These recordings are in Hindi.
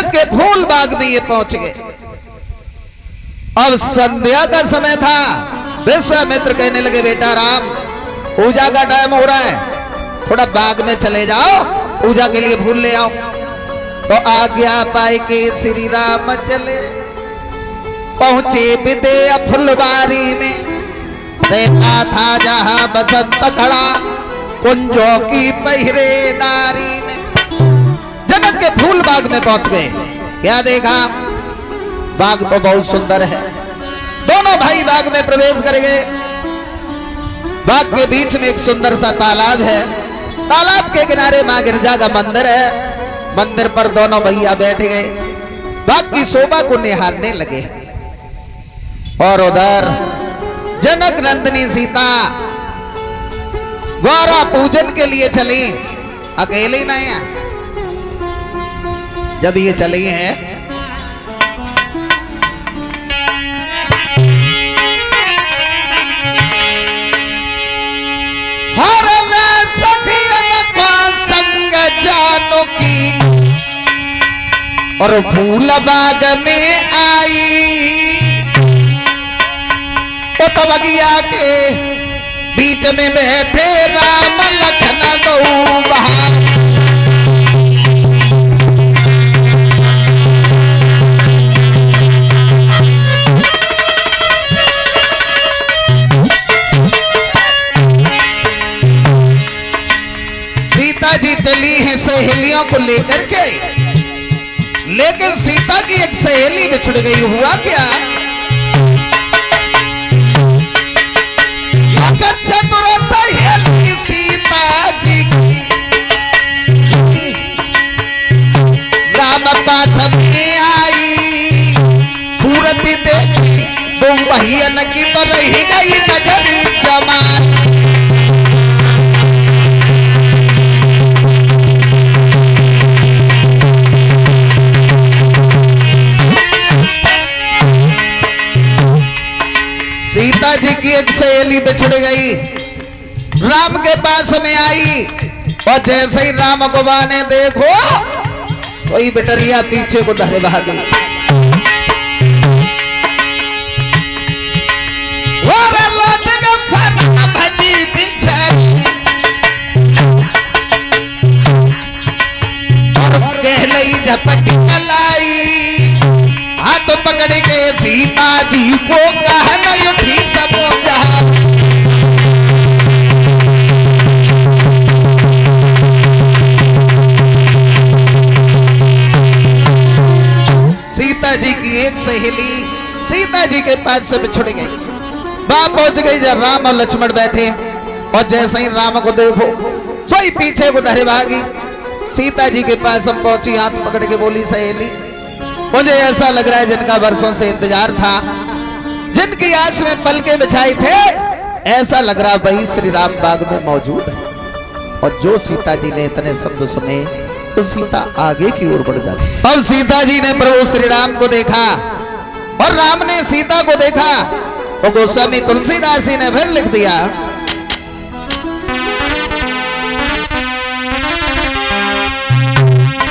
जनक के फूल बाग में ये पहुंच गए। अब संध्या का समय था। विश्वामित्र कहने लगे बेटा राम, पूजा का टाइम हो रहा है, थोड़ा बाग में चले जाओ, पूजा के लिए फूल ले आओ। तो आज्ञा पाए के श्री राम चले, पहुंचे विदेह फुलवारी में। देखा था जहां बसंत खड़ा, कुंजों की पहरेदारी में। जनक के फूल बाग में पहुंच गए। क्या देखा? बाग तो बहुत सुंदर है। दोनों भाई बाग में प्रवेश कर गए। बाग के बीच में एक सुंदर सा तालाब है। तालाब के किनारे मां गिरजा का मंदिर है। मंदिर पर दोनों भैया बैठ गए, बाग की शोभा को निहारने लगे। और उधर जनक नंदिनी सीता गौरा पूजन के लिए चली। अकेले नहीं, जब ये चली हैं संग जानो की, और फूल बाग में आई। तो बगिया के बीच में बैठे राम लखन दो बहार। सीता जी चली हैं सहेलियों को लेकर के, लेकिन सीता की एक सहेली बिछुड़ गई। हुआ क्या? चतुर सहेली सीता जी की राम पास में आई। सूरत देखी दो बहियन की तो रही गई नजरी जमाई। सीता जी की एक सहेली बिछड़ गई, राम के पास में आई। और जैसे ही राम को बाने देखो, कोई बिटरिया पीछे को धरे भागी। भजी कहलई झपट कलाई, हाथ पकड़ के सीता जी को कहना उठी सब सीता जी की एक सहेली सीता जी के पास से बिछुड़ गई। वहां पहुंच गई जब राम और लक्ष्मण बैठे, और जैसे ही राम को देखो सोई पीछे को धरे भागी। सीता जी के पास हम पहुंची, हाथ पकड़ के बोली सहेली, मुझे ऐसा लग रहा है जिनका वर्षों से इंतजार था, जिनकी आस में पलके बिछाई थे, ऐसा लग रहा वही श्री राम बाग में मौजूद है। और जो सीता जी ने इतने शब्द सुने तो सीता आगे की ओर बढ़ गई। अब सीता जी ने प्रभु श्री राम को देखा और राम ने सीता को देखा, तो गोस्वामी तुलसीदास जी ने फिर लिख दिया,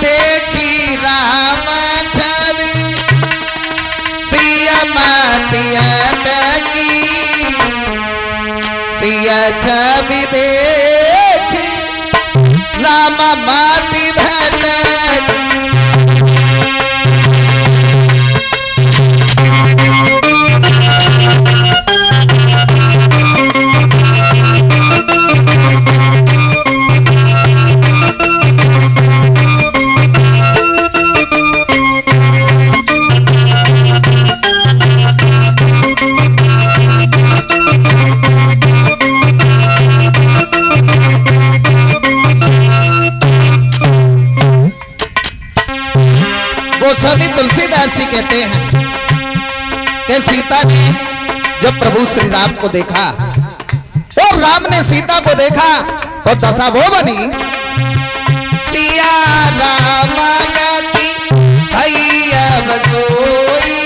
देखी राम छवि सिया मातिया की, सिया छवि देखी राम माति भटकी। गोस्वामी तुलसीदास जी कहते हैं कि सीता ने जब प्रभु श्री राम को देखा और राम ने सीता को देखा तो दशा वो बनी, सिया राम गति भैया बसोई,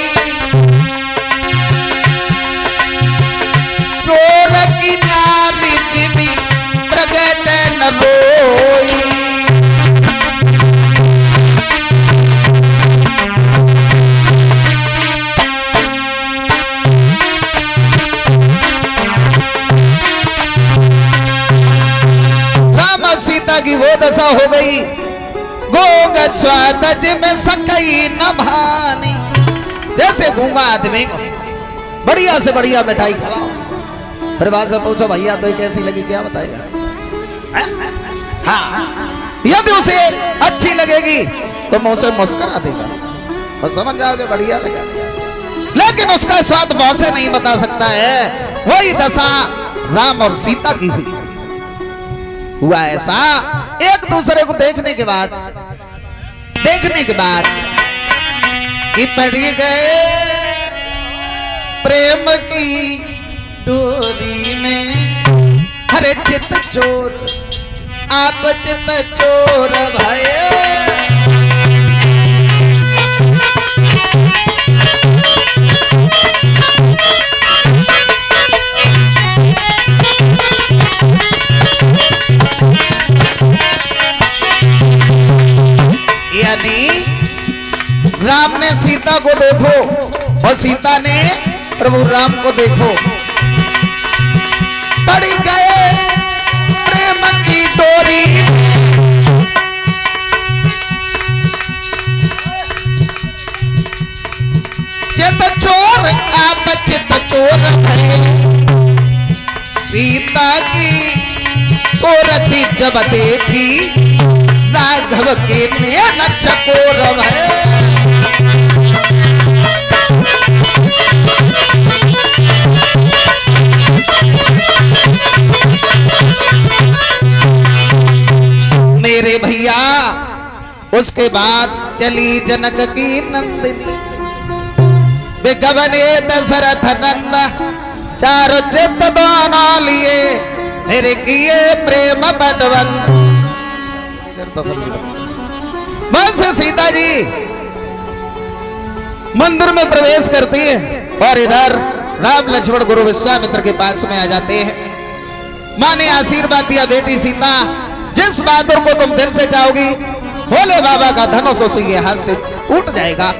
चोर की नारी जिमी प्रगट न बोई। हो गई। गोग स्वाद में सकई न भानी, जैसे गूंगा आदमी को बढ़िया से बढ़िया मिठाई खिलाओ, फिर बात से पूछो भैया तो कैसी लगी, क्या बताएगा। हाँ, यदि उसे अच्छी लगेगी तो मुंह से मुस्कुरा देगा और समझ जाओगे बढ़िया लगा। लेकिन उसका स्वाद मुंह से नहीं बता सकता है। वही दशा राम और सीता की हुई। हुआ ऐसा, एक दूसरे को देखने के बाद कि पड़ गए प्रेम की डोरी में। हरे चित चोर आप चित चोर भये, यानी राम ने सीता को देखो और सीता ने प्रभु राम को देखो। पड़ गए प्रेम की डोरी, चित चोर आप चित चोर है। सीता की सूरती जब देखी, राघव के नयन चकोर है। मेरे भैया उसके बाद चली जनक की नंदिनी, बिगवने दशरथ नंद, चार चित्त दोनों लिए, मेरे किए प्रेम बदवन। बस सीता जी मंदिर में प्रवेश करती है और इधर राम लक्ष्मण गुरु विश्वामित्र के पास में आ जाते हैं। मां ने आशीर्वाद दिया, बेटी सीता जिस बहादुर को तुम दिल से चाहोगी, भोले बाबा का धनुष उसी के हाथ से टूट जाएगा।